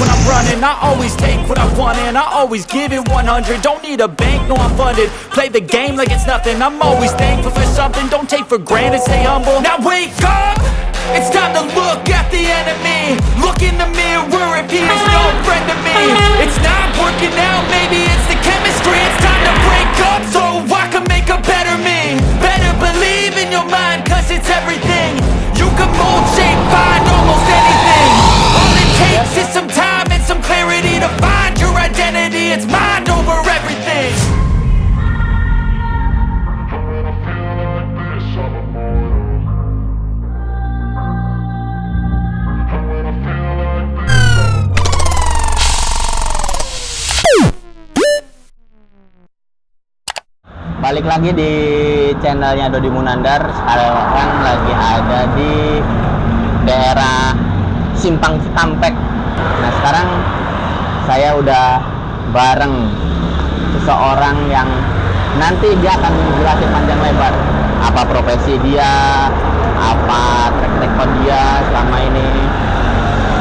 when I'm running. I always take what I want and I always give it 100. Don't need a bank, no I'm funded. Play the game like it's nothing. I'm always thankful for something. Don't take for granted, stay humble. Now wake up, it's time to look at the enemy. Look in the mirror if he is no friend to me. It's not working out, maybe it's the chemistry. It's time to break up so I can make a better me. Better believe in your mind, cause it's everything. You can mold, shape, find almost anything. All it takes is some time and some clarity to find your identity. It's mind over everything. Balik lagi di channelnya Dodi Munandar. Sekarang lagi ada di daerah Simpang Cikampek. Nah sekarang saya udah bareng seseorang yang nanti dia akan menjelaskan panjang lebar apa profesi dia, apa track record dia selama ini.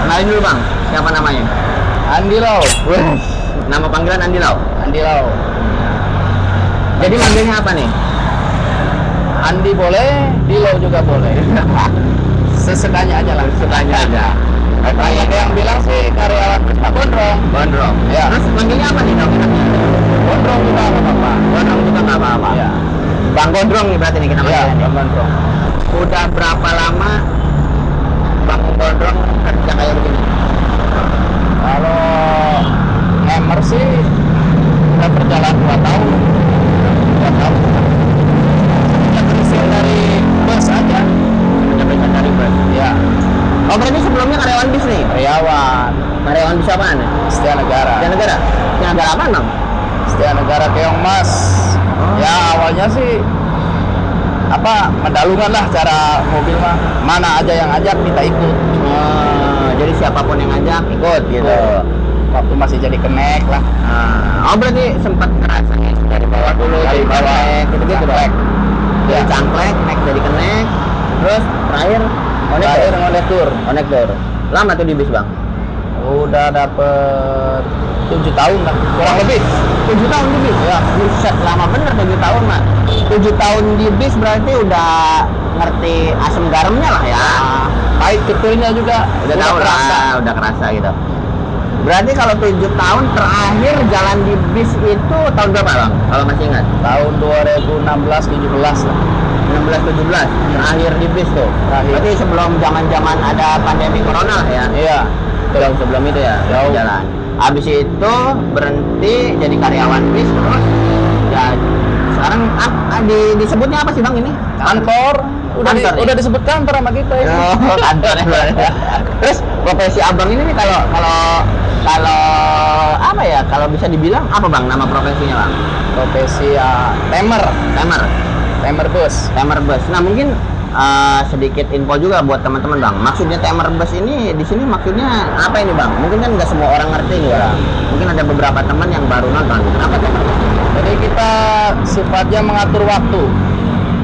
Kenalin dulu bang, siapa namanya? Andi Lau. Nama panggilan Andi Lau. Andi Lau. Jadi manggilnya apa nih? Andi boleh, Dilo juga boleh. Sesukanya aja lah. Sukanya aja. Banyak yang bilang sih karyawan Pak Gondrong. Gondrong. Ya. Terus manggilnya apa nih dong? Gondrong juga nggak apa-apa. Gondrong juga nggak apa-apa. Ya. Bang Gondrong nih berarti nih kita Ya, manggilnya. Bang Gondrong. Udah berapa lama Bang Gondrong kerja kayak begini? Kalau Hammer sih udah berjalan 2 tahun. 2 tahun. Ya pensiun dari bus aja. Udah pensiun dari bus. Ya. Oh berarti sebelumnya karyawan bis nih? Karyawan. Karyawan bis apaan? Setia Negara. Setia Negara? Setia Negara apaan bang? Setia Negara Keong Mas. Ya awalnya sih apa mendalungan lah cara mobil mah. Mana aja yang ajak kita ikut. Jadi siapapun yang ngajak ikut gitu. Waktu masih jadi kenek lah. Oh berarti sempat ngerasa nih dari bawah dulu Dari jadi bawah, kenek gitu-gitu cangklek. bang? Dari Ya. cangklek, naik jadi kenek, terus terakhir Terakhir ngondektur. konektor. Lama tuh di bis bang? Udah dapet 7 tahun lah, kurang lebih. 7 tahun di bis? Ya, buset lama bener 7 tahun mah. 7 tahun di bis berarti udah ngerti asam garamnya lah ya. Pahit keturnya juga Udah tahu kerasa. lah, udah kerasa gitu. Berarti kalau 7 tahun terakhir jalan di bis itu tahun berapa bang? Kalau masih ingat? Tahun 2016-17 lah. 16-17 terakhir di bis tuh. Terakhir. Berarti sebelum zaman ada pandemi corona lah ya. Iya. Sebelum itu ya Jauh. jalan. Habis itu berhenti jadi karyawan bis terus ya sekarang disebutnya apa sih bang ini? Kantor. Kantor nih? Udah disebut kantor sama kita ini. Oh, kantor ya. Terus profesi abang ini nih kalau apa ya? Kalau bisa dibilang apa bang nama profesinya bang? Profesi ya temer bus. Temer bus. Nah mungkin sedikit info juga buat teman-teman bang. Maksudnya temer bus ini di sini maksudnya apa ini bang? Mungkin kan nggak semua orang ngerti nih ya. Mungkin ada beberapa teman yang baru nonton. Apa temer bus? Jadi kita sifatnya mengatur waktu.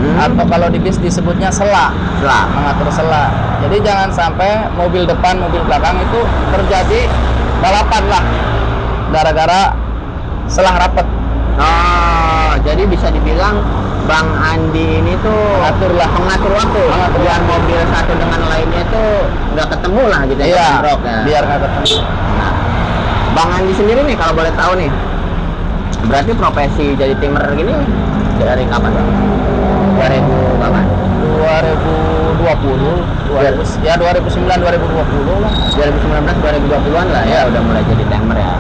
Atau kalau di bis disebutnya sela. Mengatur sela. Jadi jangan sampai mobil depan, mobil belakang itu terjadi balapan lah. Gara-gara selang rapet. Oh, jadi bisa dibilang Bang Andi ini tuh pengatur waktu. Biar mobil satu dengan lainnya tuh nggak ketemu lah gitu ya. Iya, bentrok ya. biar nggak ketemu. Nah, Bang Andi sendiri nih kalau boleh tahu nih, berarti profesi jadi timer gini dari kapan bang? 2000 kapan? 2020, ya 2009, 2020 lah. 2019, 2020-an lah ya udah mulai jadi timer ya.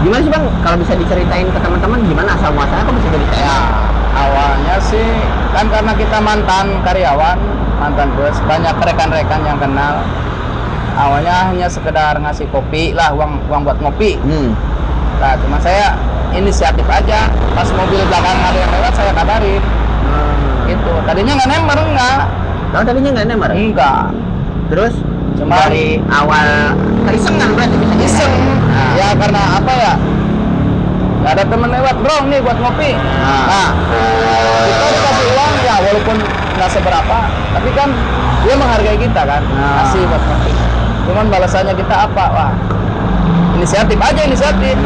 Gimana sih bang, kalau bisa diceritain ke teman-teman gimana asal muasalnya kok bisa jadi timer? Ya, awalnya sih kan karena kita mantan karyawan, mantan bos, banyak rekan-rekan yang kenal. Awalnya hanya sekedar ngasih kopi lah, uang buat ngopi. Nah, cuma saya inisiatif aja. Pas mobil belakang ada yang lewat, saya kabarin. Gitu. Tadinya nggak nemer, enggak. Kalau tadinya nggak nemer? Enggak. Terus Cuma dari awal keisengan berarti bisa iseng. Ya karena apa ya? Nggak ada temen lewat, bro, nih buat ngopi. Nah, kita dikasih uang ya walaupun nggak seberapa, tapi kan dia menghargai kita kan, kasih buat ngopi. Cuman balasannya kita apa? Wah, inisiatif aja, inisiatif.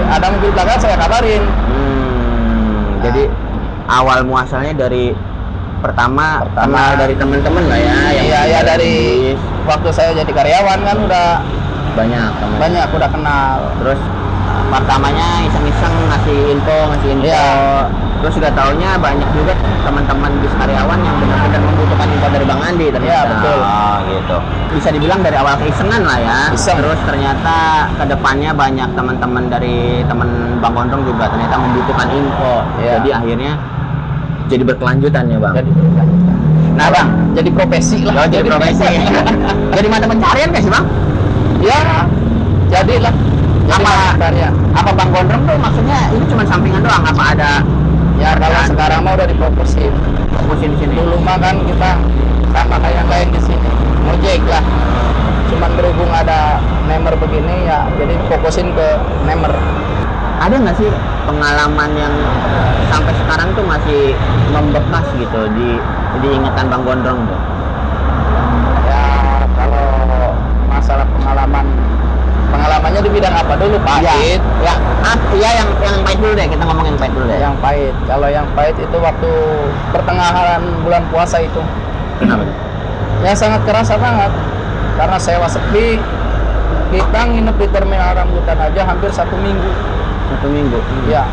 Ada mobil belakang saya kabarin. Jadi awal muasalnya dari pertama kenal dari teman-teman lah ya. Iya dari waktu saya jadi karyawan kan udah banyak udah kenal. Terus pertamanya iseng-iseng ngasih info. Iya. Terus udah taunya banyak juga teman-teman bis karyawan yang benar-benar membutuhkan info dari Bang Andi ternyata. Iya, betul. Oh, gitu. Bisa dibilang dari awal keisengan lah ya. Iseng. Terus ternyata kedepannya banyak teman-teman dari teman Bang Gondrong juga ternyata membutuhkan info. Iya. Jadi akhirnya jadi berkelanjutan ya Bang. Jadi nah Bang, jadi profesi lah. Jadi profesi. Jadi mata pencarian nggak sih Bang? Ya, jadilah. Apa Bang Gondrong tuh maksudnya itu cuma sampingan doang? Apa ada? Ya kalau sekarang mah udah difokusin di sini. Dulu mah kan kita sama kayak yang lain di sini, ngojek lah. Cuman berhubung ada Nemer begini ya, jadi fokusin ke Nemer. Ada nggak sih pengalaman yang sampai sekarang tuh masih membekas gitu di ingatan Bang Gondrong tuh? Ya kalau masalah pengalamannya di bidang apa dulu, pahit? Iya yang pahit dulu deh, kita ngomongin pahit dulu deh. Yang pahit, kalau yang pahit itu waktu pertengahan bulan puasa itu. Kenapa? Ya sangat kerasa banget, karena sewa sepi. Kita nginep di terminal rambutan aja hampir 1 minggu. 1 minggu? Ya,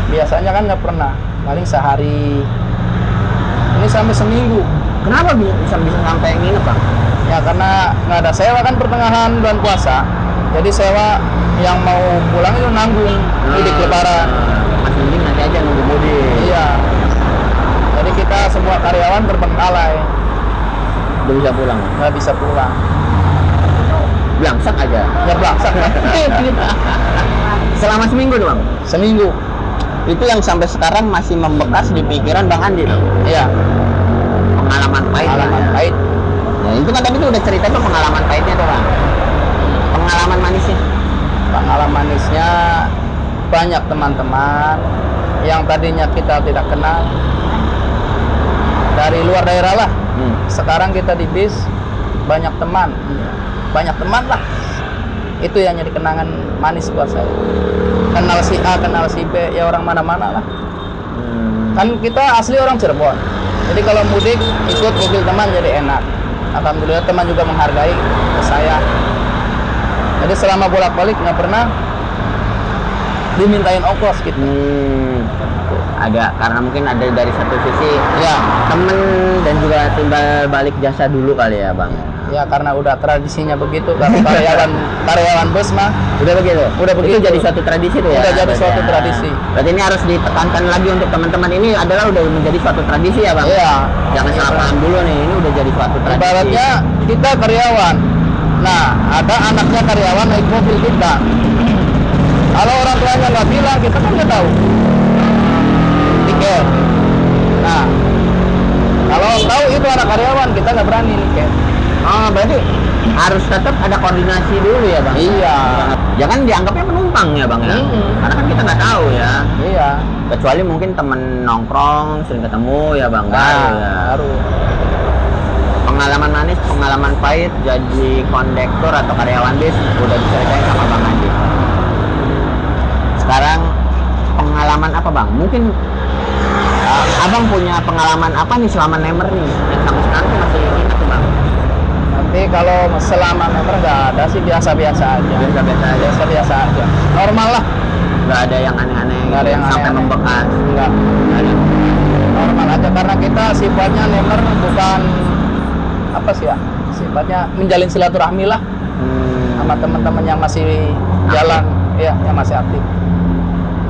biasanya kan nggak pernah, paling sehari. Ini sampai seminggu. Kenapa bisa sampai nginep Bang? Ya karena nggak ada sewa kan pertengahan bulan puasa. Jadi sewa yang mau pulang itu nanggung mudik lebaran. Masih mending nanti aja nunggu mudik. Iya. Jadi kita semua karyawan terbengkalai. Belum bisa pulang? Nggak bisa pulang. Blangsak aja? Ya blangsak. Selama seminggu doang? Seminggu. Itu yang sampai sekarang masih membekas di pikiran Bang Andi dong? Iya. Pengalaman pahit. Pahit. Ya, itu kan tadi tuh udah cerita tuh pengalaman pahitnya tuh Bang. Pengalaman manisnya? Pengalaman manisnya banyak teman-teman yang tadinya kita tidak kenal dari luar daerah lah. Sekarang kita di bis banyak teman lah. Itu yang jadi kenangan manis buat saya. Kenal si A, kenal si B, ya orang mana-mana lah. Kan kita asli orang Cirebon, jadi kalau mudik ikut mobil teman jadi enak. Alhamdulillah teman juga menghargai ke saya. Jadi selama bolak-balik nggak pernah dimintain ongkos gitu. Ada, karena mungkin ada dari satu sisi Ya, temen dan juga timbal balik jasa dulu kali ya Bang. ya karena udah tradisinya begitu. Kalau karyawan bus mah Udah begitu? begitu. Itu jadi suatu tradisi tuh ya? Udah jadi berarti suatu ya. tradisi. Berarti ini harus ditekankan lagi untuk teman-teman, ini adalah udah menjadi suatu tradisi ya Bang? Iya. Jangan salah paham dulu nih, ini udah jadi suatu tradisi. Ibaratnya kita karyawan. Nah, ada anaknya karyawan naik mobil kita. Kalau orang tuanya nggak bilang, kita kan nggak tahu. Tiket. Nah, kalau tahu itu anak karyawan, kita nggak berani tiket. Oh, berarti harus tetap ada koordinasi dulu ya Bang? Iya. Jangan dianggapnya penumpang ya Bang ya? Karena kan kita nggak tahu ya. Iya. Kecuali mungkin temen nongkrong, sering ketemu ya Bang? Baru. Pengalaman manis, pengalaman pahit jadi kondektur atau karyawan bis udah diceritain sama Bang Andi. Sekarang pengalaman apa Bang? Mungkin Abang punya pengalaman apa nih selama Nemer nih yang sampai sekarang tuh masih ingat tuh Bang? Nanti kalau selama Nemer nggak ada sih, biasa-biasa aja. Biasa-biasa aja. Normal lah. Nggak ada yang aneh-aneh Nggak ada yang sampai aneh-aneh. membekas. Nggak ada. Normal aja karena kita sifatnya Nemer bukan apa sih ya? Sifatnya menjalin silaturahmi lah sama teman-teman yang masih jalan, ya, yang masih aktif.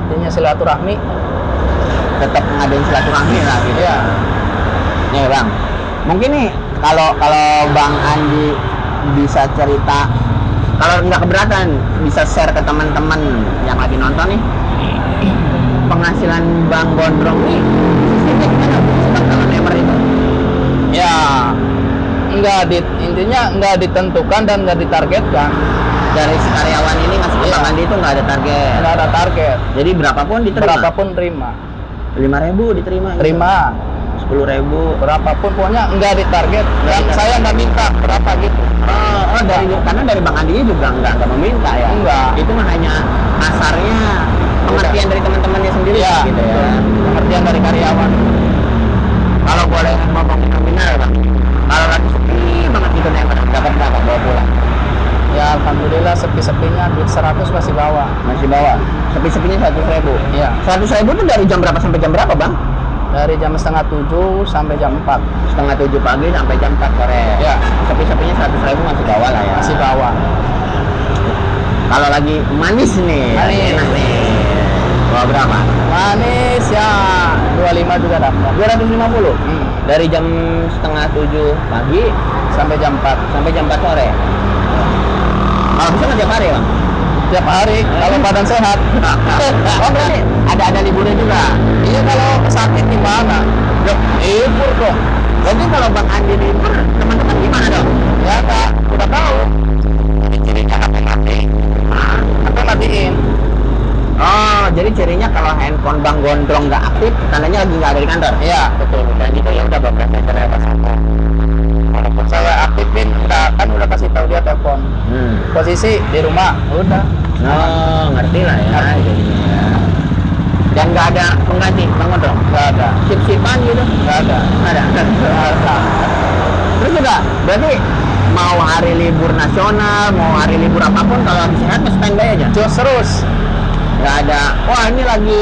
Intinya silaturahmi. Tetap ngadain silaturahmi lah gitu. Iya. Nih Bang, mungkin nih kalau Bang Andi bisa cerita, kalau nggak keberatan bisa share ke teman-teman yang lagi nonton nih, penghasilan Bang Gondrong nih sistemnya gimana Bang kalau Nemer itu? Ya, intinya nggak ditentukan dan nggak ditargetkan. Dari karyawan ini ngasih ke Iya. Bang Andi itu nggak ada target. Nggak ada target. Jadi berapapun diterima. Berapapun terima. 5.000 diterima. Gitu. Terima. 10.000. berapapun pokoknya enggak ditarget dan saya nggak minta berapa gitu. Karena dari Bang Andinya juga nggak meminta ya. Enggak. Itu mah hanya kasarnya pengertian dari teman-temannya sendiri Ya, gitu ya. pengertian dari karyawan. Kalau boleh ngomong nominal Bang, kalau lagi sepi banget gitu nih dapat berapa bawa pulang? Ya alhamdulillah sepi-sepinya duit 100 masih bawa. Masih bawa. Sepi-sepinya 100.000. Iya. 100.000 itu dari jam berapa sampai jam berapa Bang? Dari jam setengah 7 sampai jam 4. Setengah 7 pagi sampai jam 4 sore. Ya. Sepi-sepinya 100.000 masih bawa lah ya. Masih bawa. Kalau lagi manis nih, lagi Manis. enak nih. Bawa berapa? Manis ya 25 juga dapat. 250. Dari jam setengah 7 pagi Sampai jam 4. sampai jam 4 sore. Kalau bisa nggak tiap hari Bang? Tiap hari kalau badan sehat. Oh berarti ada liburnya juga. Iya kalau sakit gimana? Libur dong. Berarti kalau Bang Andi libur, teman-teman gimana dong? Ya Kak, udah tahu. Cirinya HP mati. Apa matiin? Oh, jadi cirinya kalau handphone Bang Gondrong nggak aktif, tandanya lagi nggak ada di kantor. Iya betul. Dan gitu ya udah Bang caranya pas Walaupun saya aktifin, udah kasih tahu dia telepon. Posisi di rumah, udah. Oh, ngerti lah ya. Jadinya. Dan nggak ada pengganti Bang Gondrong. Nggak ada. Sip-sipan gitu. Nggak ada. Nggak ada. Terus juga berarti mau hari libur nasional, mau hari libur apapun, kalau lagi sehat mas standby aja. Jos terus. Nggak ada. Wah ini lagi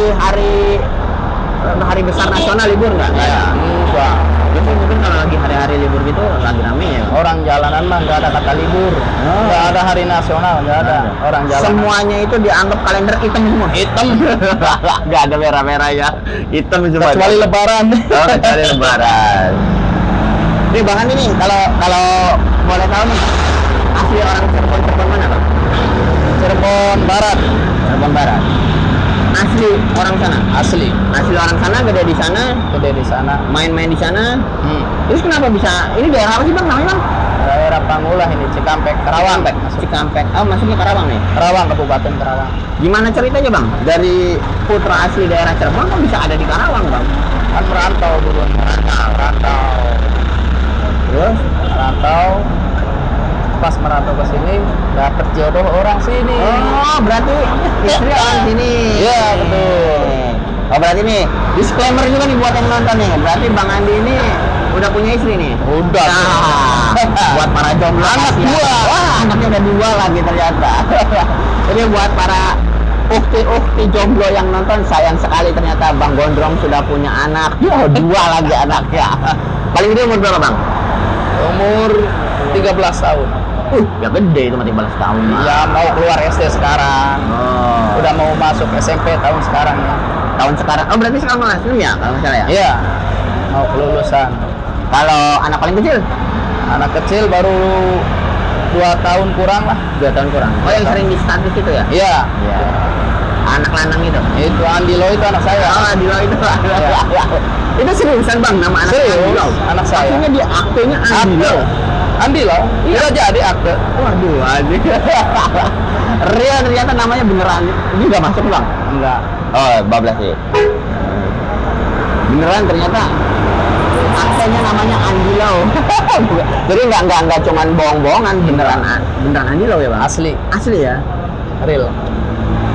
hari besar nasional libur nggak? Nggak ada. Enggak. Jadi mungkin kalau lagi hari-hari libur gitu lagi rame ya. Orang jalanan mah nggak ada kata libur. Nggak ada hari nasional, nggak ada. Orang jalanan. Semuanya itu dianggap kalender hitam semua. Hitam. Nggak ada merah-merah ya. Hitam semua. Kecuali lebaran. Oh, kecuali lebaran. Nih Bang Andi nih, kalau boleh tahu nih, asli orang Cirebon mana Bang? Cirebon Barat. Cirebon Barat. Asli orang sana. Asli. Asli orang sana, gede di sana, Gede di sana. main-main di sana. Terus kenapa bisa? Ini daerah apa sih Bang namanya Bang? Daerah Pangulah ini, Cikampek, Karawang. Cikampek. Oh, masuknya Karawang nih. Karawang, Kabupaten Karawang. Gimana ceritanya Bang? Dari putra asli daerah Cirebon kok bisa ada di Karawang Bang? Kan merantau dulu. Terus? Merantau. Pas merantau ke sini, dapet jodoh orang sini. Oh, berarti istri orang sini. Iya, betul. Oh, berarti nih disclaimer juga nih buat yang nonton nih. Berarti Bang Andi ini udah punya istri nih. Udah. Nah, buat para jomblo Anak ya. dua. Wah, anaknya udah 2 lagi ternyata. Jadi buat para ukti jomblo yang nonton, sayang sekali ternyata Bang Gondrong sudah punya anak. Ya, 2 lagi anaknya. Paling gede umur berapa Bang? Umur 13 tahun. Ya gede itu mah 13 tahun mah. Ya mau keluar SD sekarang. Oh. Udah mau masuk SMP tahun sekarang ya. Tahun sekarang. Oh, berarti sekarang kelas 6 ya kalau nggak salah ya? Iya. Mau kelulusan. Kalau anak paling kecil? Anak kecil baru 2 tahun kurang lah. 2 tahun kurang. Oh, yang sering di status itu ya? Iya. Iya. Anak lanang itu. Itu Andilo itu anak saya. Oh, Adilo itu. Itu seriusan Bang nama anak Serius, Adilo? anak saya. Akhirnya di aktenya Adilo. Andilo. Iya jadi akte. Waduh, aja. Real ternyata namanya beneran. Ini nggak masuk Bang? Enggak. Oh, bablas sih. Beneran ternyata aktenya namanya Andilo. Jadi nggak cuman bohong-bohongan, beneran Andilo ya Bang? Asli. Asli ya. Real.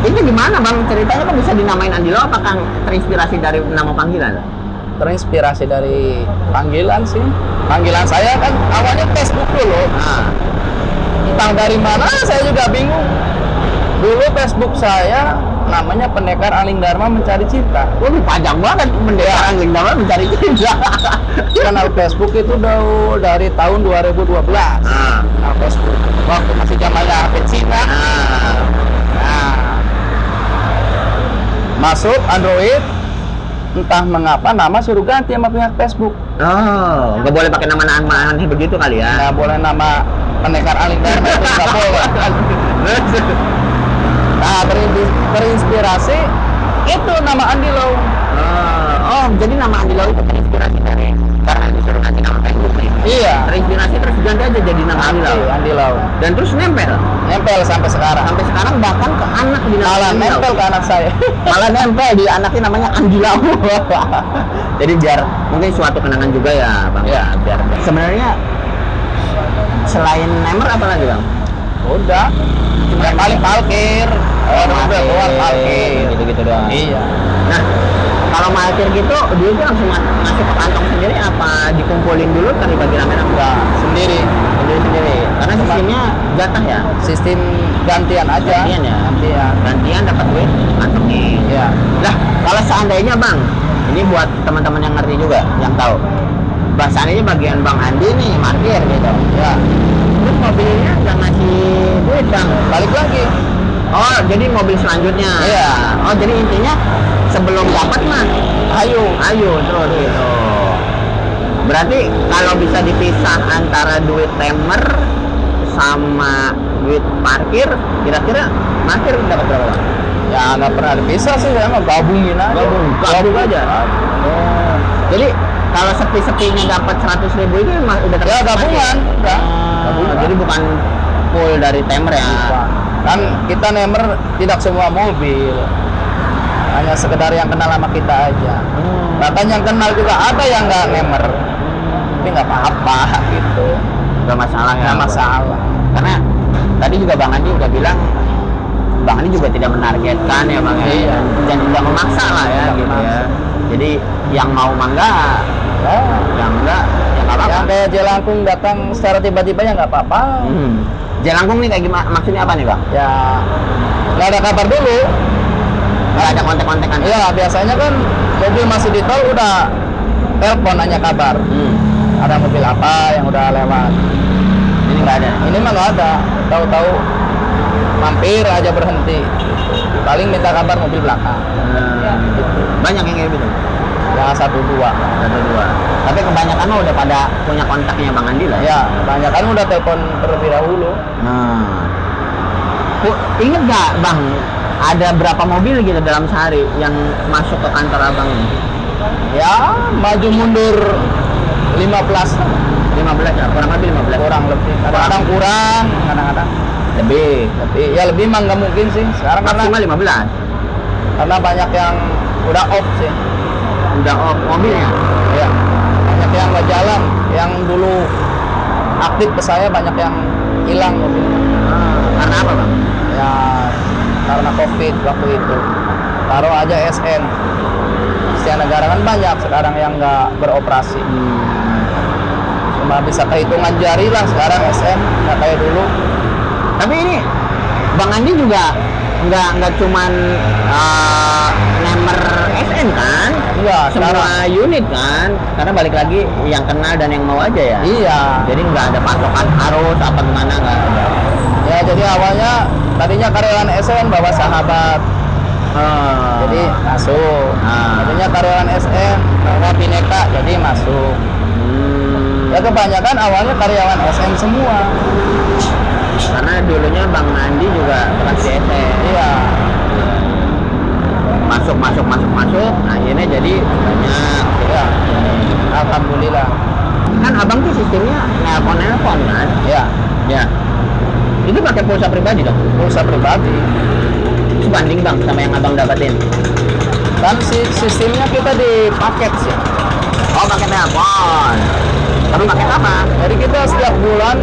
Itu gimana Bang ceritanya kok bisa dinamain Andilo? Apakah terinspirasi dari nama panggilan? Terinspirasi dari panggilan sih. Panggilan saya kan awalnya Facebook dulu. Nah, Entah dari mana saya juga bingung. Dulu Facebook saya namanya Pendekar Aling Dharma Mencari Cinta. waduh panjang banget Pendekar Aling Dharma Mencari Cinta. Kanal Facebook itu udah dari tahun 2012. Nah, Kanal Facebook. Waktu masih zamannya HP Cina. Nah, masuk Android, entah mengapa nama suruh ganti sama pihak Facebook. oh, nggak boleh pakai nama aneh begitu kali ya? Nggak boleh nama Pendekar Aling Dharma itu nggak boleh. Nah, terinspirasi itu nama Andilo. Oh, jadi nama Andi Lau itu terinspirasi dari karena disuruh kasih nama Facebook nih. Iya. Terinspirasi terus ganti aja jadi nama Andi Lau. Andi Lau. Dan terus nempel. Nempel sampai sekarang. Sampai sekarang bahkan ke anak di nama Malah Andi Lau. nempel ke anak saya. Malah nempel di anaknya namanya Andi Lau. Jadi biar mungkin suatu kenangan juga ya, Bang. Iya. Biar sebenarnya selain Nemer apa lagi, Bang? Udah. Yang paling parkir. Udah keluar parkir. Gitu-gitu doang. Iya. Nah, kalau parkir gitu, duitnya langsung masuk ke kantong sendiri apa dikumpulin dulu kan dibagi rame-rame? Enggak, sendiri. Sendiri. Karena sistemnya jatah ya? Sistem gantian aja. Gantian ya? Gantian. Gantian dapat duit, kantongin. Iya. Lah, kalau seandainya Bang, ini buat teman-teman yang ngerti juga, yang tahu. Seandainya bagian Bang Andi nih, parkir gitu. Ya. Terus mobilnya nggak ngasih duit Bang? Balik lagi. Oh, jadi mobil selanjutnya. Iya. Oh, jadi intinya sebelum dapat mah ayo terus gitu. Berarti kalau bisa dipisah antara duit temer sama duit parkir, kira-kira parkir dapat berapa Bang? Ya nggak pernah dipisah sih, saya mah gabungin aja. Gabung aja. Oh. Jadi kalau sepi-sepinya dapat 100.000 itu udah Ya gabungan, udah. Gabungan. Jadi bukan full dari temer ya. Kan kita nemer tidak semua mobil, hanya sekedar yang kenal sama kita aja. Bahkan yang kenal juga ada yang nggak nemer, tapi nggak apa-apa gitu. Gak masalah ya. Nggak masalah. Karena tadi juga Bang Andi juga bilang, Bang Andi juga tidak menargetkan ya Bang ya. Iya. Dan tidak memaksa lah ya Tidak gitu ya. memaksa. Jadi yang mau mangga, yang enggak ya nggak apa-apa. Yang kayak Jelangkung datang secara tiba-tiba ya nggak apa-apa. Jelangkung nih kayak gimana? Maksudnya apa nih Bang? Ya nggak ada kabar dulu. Nggak ada kontak-kontakan? Iya, biasanya kan mobil masih di tol udah telepon nanya kabar. Ada mobil apa yang udah lewat. Ini nggak ada. Ini mah nggak ada. Tahu-tahu mampir aja berhenti. Paling minta kabar mobil belakang. Banyak yang kayak gitu? Ya 1-2. 1-2. Tapi kebanyakan mah udah pada punya kontaknya Bang Andi lah Ya, banyak kan udah telepon terlebih dahulu. Ingat nggak Bang, ada berapa mobil gitu dalam sehari yang masuk ke kantor Abang ini? Ya, maju mundur 15. 15 ya, kurang lebih 15. Kurang lebih. Kadang-kadang kurang, kadang-kadang Lebih. ya lebih mah nggak mungkin sih. Sekarang Maksimal 15. karena banyak yang udah off sih. Udah off mobilnya. Ya, banyak yang nggak jalan. Yang dulu aktif ke saya banyak yang hilang mobilnya. Karena apa Bang? Ya, karena COVID waktu itu. Taruh aja SN. Setiap negara kan banyak sekarang yang nggak beroperasi. Cuma bisa kehitungan jari lah sekarang SN, nggak kayak dulu. Tapi ini Bang Andi juga nggak cuman nemer SN kan? Enggak, Semua unit kan? Karena balik lagi yang kenal dan yang mau aja ya. Iya. Jadi nggak ada patokan harus apa gimana, nggak ada. Ya, jadi awalnya tadinya karyawan SN bawa sahabat. Jadi masuk. Tadinya karyawan SN bawa Bineka, jadi masuk. Ya kebanyakan awalnya karyawan SN semua. Karena dulunya Bang Andi juga bekas di SN. Iya. Masuk. Akhirnya jadi banyak. Ya. Alhamdulillah. Kan Abang tuh sistemnya nelpon kan? Ya. Ya. Itu pakai pulsa pribadi dong? Pulsa pribadi. Sebanding Bang sama yang Abang dapetin? Dan sistemnya kita di paket sih. Oh, pakai telepon. Tapi paket apa? Jadi kita setiap bulan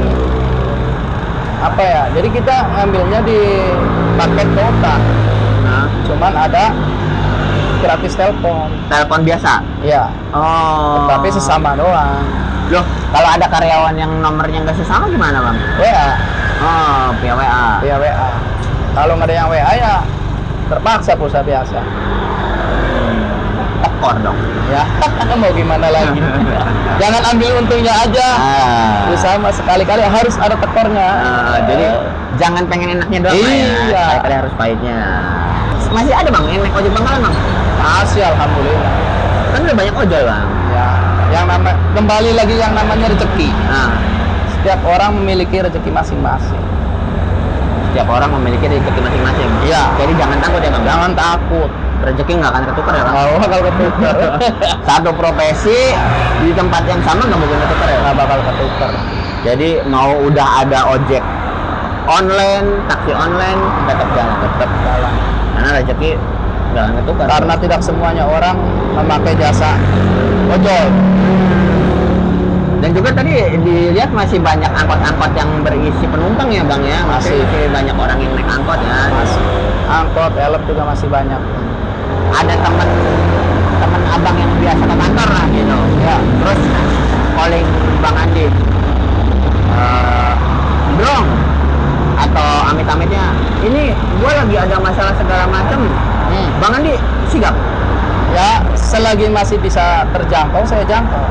apa ya? Jadi kita ngambilnya di paket kota. Nah, Cuman ada gratis telepon. telepon biasa? Iya. Oh. Tapi sesama doang. Loh, kalau ada karyawan yang nomornya nggak sesama gimana Bang? WA. Oh, via WA. Via WA. Kalau nggak ada yang WA ya terpaksa pulsa biasa. Tekor dong. Ya, mau gimana lagi? Jangan ambil untungnya aja. Sama sekali-kali harus ada tekornya. Jadi jangan pengen enaknya doang lah ya. Iya. Sekali-kali harus pahitnya. Masih ada Bang yang naik ojek Bangkalan Bang? Masih alhamdulillah. Kan udah banyak ojol Bang. Ya, yang kembali lagi yang namanya rezeki. Nah, Setiap orang memiliki rezeki masing-masing. setiap orang memiliki rezeki masing-masing. Iya. Jadi jangan takut ya Bang. Jangan takut. rezeki nggak akan ketukar ya Bang? Mau bakal ketukar. Satu profesi di tempat yang sama nggak mungkin ketukar ya? Nggak bakal ketukar. Jadi mau udah ada ojek online, taksi online, tetap jalan. Karena rezeki nggak akan ketukar. Karena tidak semuanya orang memakai jasa ojol. Dan juga tadi dilihat masih banyak angkot-angkot yang berisi penumpang ya Bang ya? Masih banyak orang yang naik angkot ya? Masih. Angkot, elep juga masih banyak. Ada teman abang yang biasa ke kantor lah gitu ya, terus calling Bang Andi, Brong, atau amit-amitnya ini gue lagi ada masalah segala macam, Bang Andi sigap Ya, selagi masih bisa terjangkau, saya jangkau.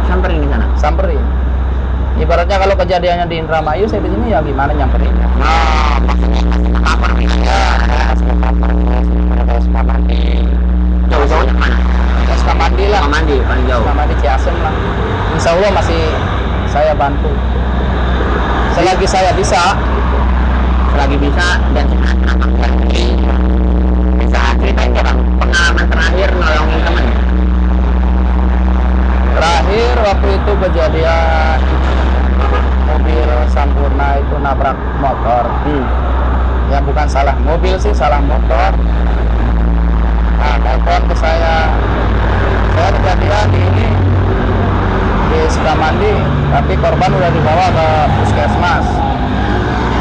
samperin di sana. Samperin. Ibaratnya kalau kejadiannya di Indramayu, saya di sini ya gimana nyamperin. Nah, kapan jauh-jauh mana? Kamandi lah. Kamandi, paling jauh. Kamandi Ciasem lah. Insya Allah masih saya bantu. Selagi saya bisa. Selagi bisa dan bisa ceritain nggak Bang pengalaman terakhir nolongin temen? Terakhir waktu itu kejadian mobil Sampurna itu nabrak motor. Ya bukan salah mobil sih, salah motor. Nah, telepon ke saya kejadian di ini di Sukamandi, tapi korban udah dibawa ke puskesmas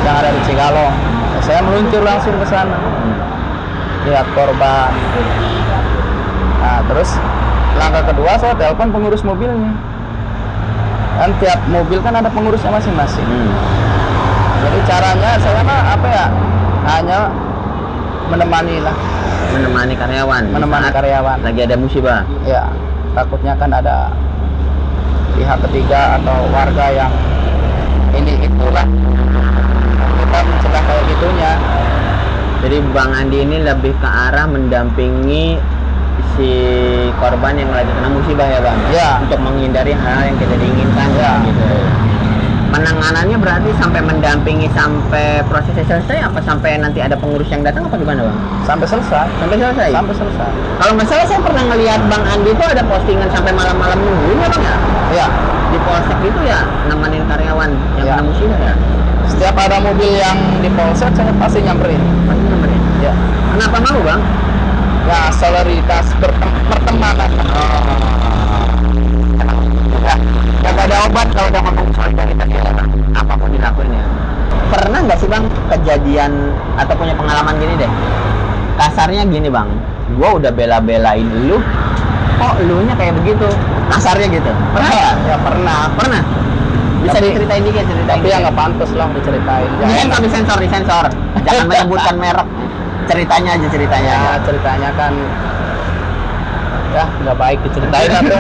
yang ada di Cikalong. Ya, saya meluncur langsung ke sana, lihat korban. Nah, terus langkah kedua saya telepon pengurus mobilnya. Kan tiap mobil kan ada pengurusnya masing-masing. Jadi caranya saya mah apa ya? Hanya menemani lah. Menemani karyawan. Menemani karyawan. Lagi ada musibah. Ya, takutnya kan ada pihak ketiga atau warga yang ini itulah. Kita mencegah kayak gitunya. Jadi Bang Andi ini lebih ke arah mendampingi si korban yang lagi kena musibah ya Bang? Ya. Untuk menghindari hal yang tidak diinginkan Ya. gitu. Penanganannya berarti sampai mendampingi sampai prosesnya selesai apa sampai nanti ada pengurus yang datang apa gimana Bang? Sampai selesai. Sampai selesai? Sampai selesai. Kalau nggak salah saya pernah ngelihat Bang Andi itu ada postingan sampai malam-malam nungguin ya Bang ya? Ya. Di polsek itu ya nemenin karyawan yang Ya. kena musibah ya? Setiap ada mobil yang di polsek saya pasti nyamperin. Pasti nemenin? Ya. Kenapa mau Bang? Ya, solidaritas pertemanan. Ya gak ada obat kalau udah ngomong solidaritas ya Bang. Apapun dilakuin ya. Pernah nggak sih Bang kejadian atau punya pengalaman gini deh? Kasarnya gini Bang, gua udah bela-belain lu, kok lu nya kayak begitu? Kasarnya gitu. Pernah ya? Ya pernah. Pernah. Bisa Tapi- diceritain dikit, ceritain. Tapi ya nggak pantas lah diceritain. Disensor. Jangan menyebutkan merek. Ceritanya aja. Ya, ceritanya kan ya nggak baik diceritain atau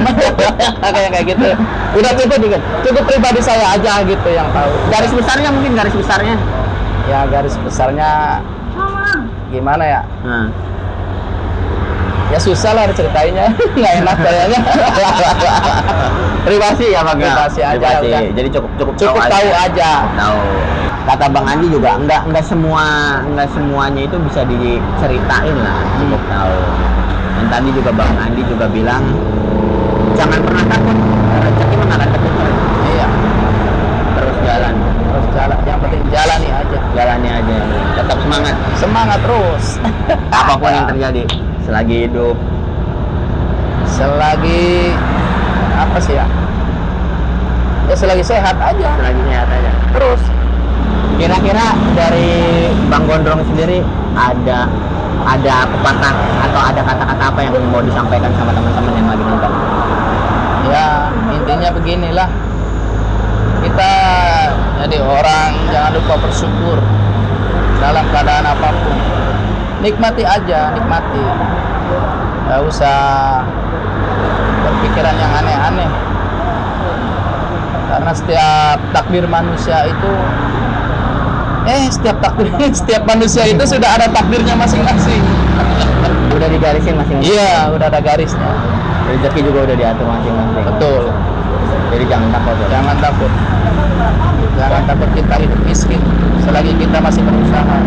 kayak gitu. Udah cukup pribadi saya aja gitu yang tahu. Garis besarnya mungkin garis besarnya. Ya garis besarnya gimana ya? Nah. Ya susah lah diceritainnya, nggak enak kayaknya. Privasi ya Bang. Privasi aja, Privasi. udah. Jadi cukup Cukup tahu aja. Tahu. Kata Bang Andi juga enggak semuanya itu bisa diceritain lah, cukup tahu. Dan tadi juga Bang Andi juga bilang jangan pernah takut, rezeki mana akan ketukar. Iya. Terus jalan, Yang penting jalani aja. jalani aja. Tetap semangat Semangat terus. apapun yang terjadi selagi hidup. Selagi apa sih ya? Ya selagi sehat aja. Selagi sehat aja. Terus. Kira-kira dari Bang Gondrong sendiri ada pepatah atau ada kata-kata apa yang mau disampaikan sama teman-teman yang lagi nonton? Ya intinya beginilah, kita jadi orang jangan lupa bersyukur dalam keadaan apapun. Nikmati aja, nikmati. Gak usah berpikiran yang aneh-aneh, karena setiap takdir manusia itu setiap manusia itu sudah ada takdirnya masing-masing. Udah digarisin masing-masing. Iya, udah ada garisnya. Rezeki juga udah diatur masing-masing. Betul. Jadi jangan takut. Ya. Jangan takut. Jangan takut kita hidup miskin selagi kita masih berusaha.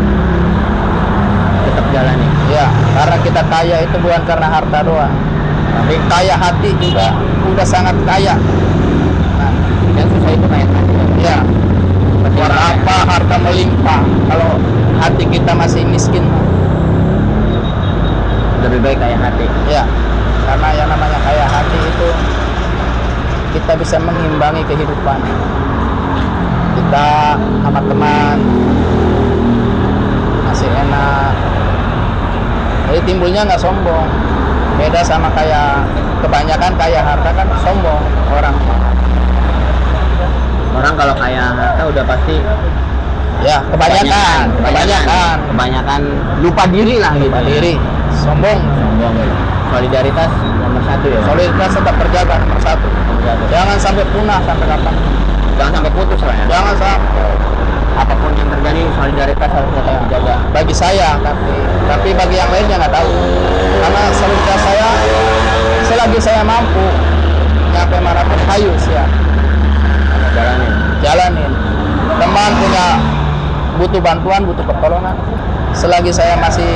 tetap jalani. Ya, karena kita kaya itu bukan karena harta doang, tapi kaya hati juga udah sangat kaya. Nah, Yang susah itu kayak hati. ya, buat apa harta melimpah kalau hati kita masih miskin? Lebih baik kayak hati. Ya, karena yang namanya kaya hati itu kita bisa mengimbangi kehidupan kita sama teman, masih enak. Jadi timbulnya nggak sombong. Beda sama kayak kebanyakan kaya harta kan sombong orang. Orang kalau kayak harta udah pasti Ya, kebanyakan lupa diri lah gitu. lupa diri, sombong. Sombong. Solidaritas nomor 1 ya. Solidaritas tetap terjaga nomor 1. Jangan sampai punah sampai kapan. Jangan sampai putus lah ya. Jangan sampai. Apapun yang terjadi solidaritas harus tetap dijaga. Bagi saya, tapi bagi yang lainnya nggak tahu. Karena solidaritas saya, selagi saya mampu, nyampe manapun hayu siap jalanin. Teman punya butuh bantuan, butuh pertolongan, selagi saya masih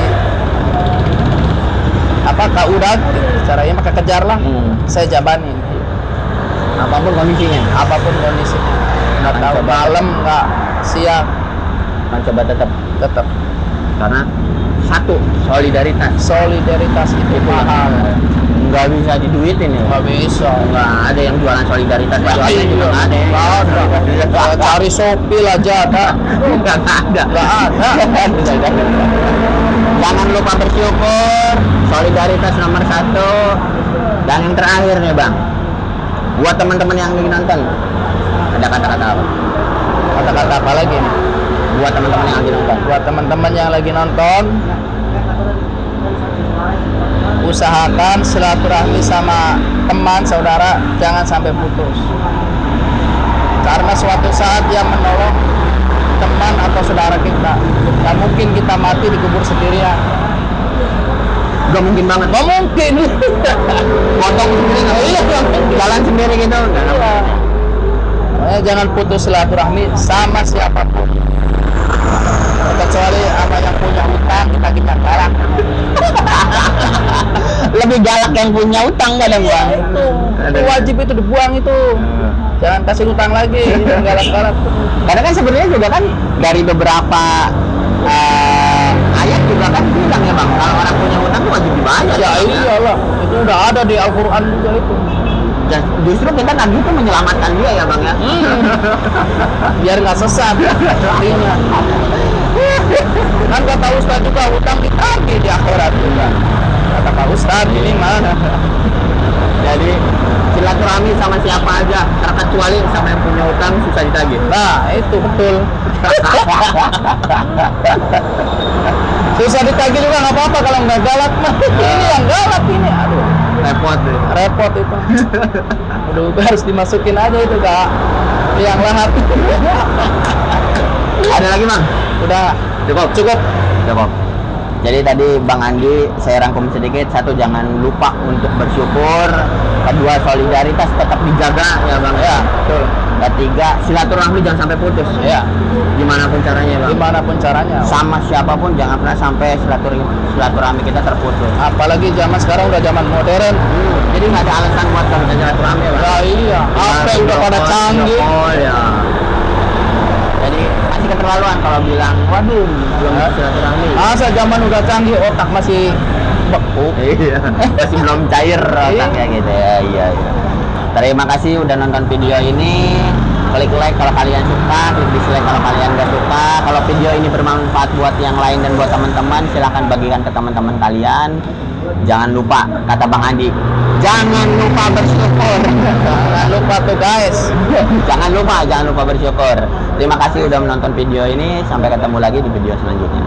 kaudat, caranya maka kejarlah, saya jabanin. Apapun kondisinya. Apapun kondisinya, nggak tahu malam nggak siang, Akan coba tetap karena satu solidaritas itu mahal. Nggak bisa diduitin ya. Nggak bisa. Nggak ada yang jualan solidaritas. Jualannya juga nggak ada. Cari Shopee aja ada. Nggak ada. Jangan lupa bersyukur. Solidaritas nomor 1. Dan yang terakhir nih bang, buat teman-teman yang lagi nonton, ada kata-kata apa? Kata-kata apa lagi nih? Buat teman-teman yang lagi nonton. Buat teman-teman yang lagi nonton, usahakan silaturahmi sama teman saudara jangan sampai putus. Karena suatu saat dia menolong teman atau saudara kita, nggak mungkin kita mati dikubur sendirian. Gak mungkin banget. Nggak mungkin. Potong sendiri nggak? Iya, jalan sendiri gitu. Iya. Makanya jangan putus silaturahmi sama siapapun. Kecuali sama yang punya utang, kita galak. Lebih galak yang punya utang kadang bang. Itu wajib itu dibuang itu. Jangan kasih utang lagi, jangan galak-galak. Karena kan sebenarnya juga kan dari beberapa ayat juga kan bilang ya bang, kalau orang punya utang itu wajib dibayar. Ya iyalah, itu udah ada di Al-Quran juga itu. Dan justru kita Nabi itu menyelamatkan dia ya bang ya. Biar nggak sesat artinya. Kan kata Ustaz juga utang ditagih di akhirat juga. Kata Pak Ustaz ini mana? Jadi silaturahmi sama siapa aja, terkecuali sama yang punya utang susah ditagih. Nah itu betul. Susah ditagih juga nggak apa-apa kalau nggak galak mah. Ini yang galak ini, aduh. Repot itu. Udah harus dimasukin aja itu kak. Yang lahat. Ada lagi bang? Udah cukup. Jadi tadi Bang Andi saya rangkum sedikit. 1, jangan lupa untuk bersyukur. 2, solidaritas tetap dijaga ya bang ya. Betul. 3, silaturahmi jangan sampai putus Ya. Gimana pun caranya bang. Dimanapun caranya. Sama siapapun jangan pernah sampai silaturahmi kita terputus. Apalagi zaman sekarang udah zaman modern. Jadi nggak ada alasan buat kalau silaturahmi ya bang. Nah iya. HP udah pada canggih. Oh ya. Jadi masih keterlaluan kalau bilang waduh belum silaturahmi. Masa zaman udah canggih otak masih beku. Iya. Masih belum cair otaknya gitu ya. Iya. Terima kasih udah nonton video ini. Klik like kalau kalian suka, klik dislike kalau kalian nggak suka. Kalau video ini bermanfaat buat yang lain dan buat teman-teman, silahkan bagikan ke teman-teman kalian. Jangan lupa, kata Bang Andi, jangan lupa bersyukur. Jangan lupa tuh guys. jangan lupa bersyukur. Terima kasih udah menonton video ini. Sampai ketemu lagi di video selanjutnya.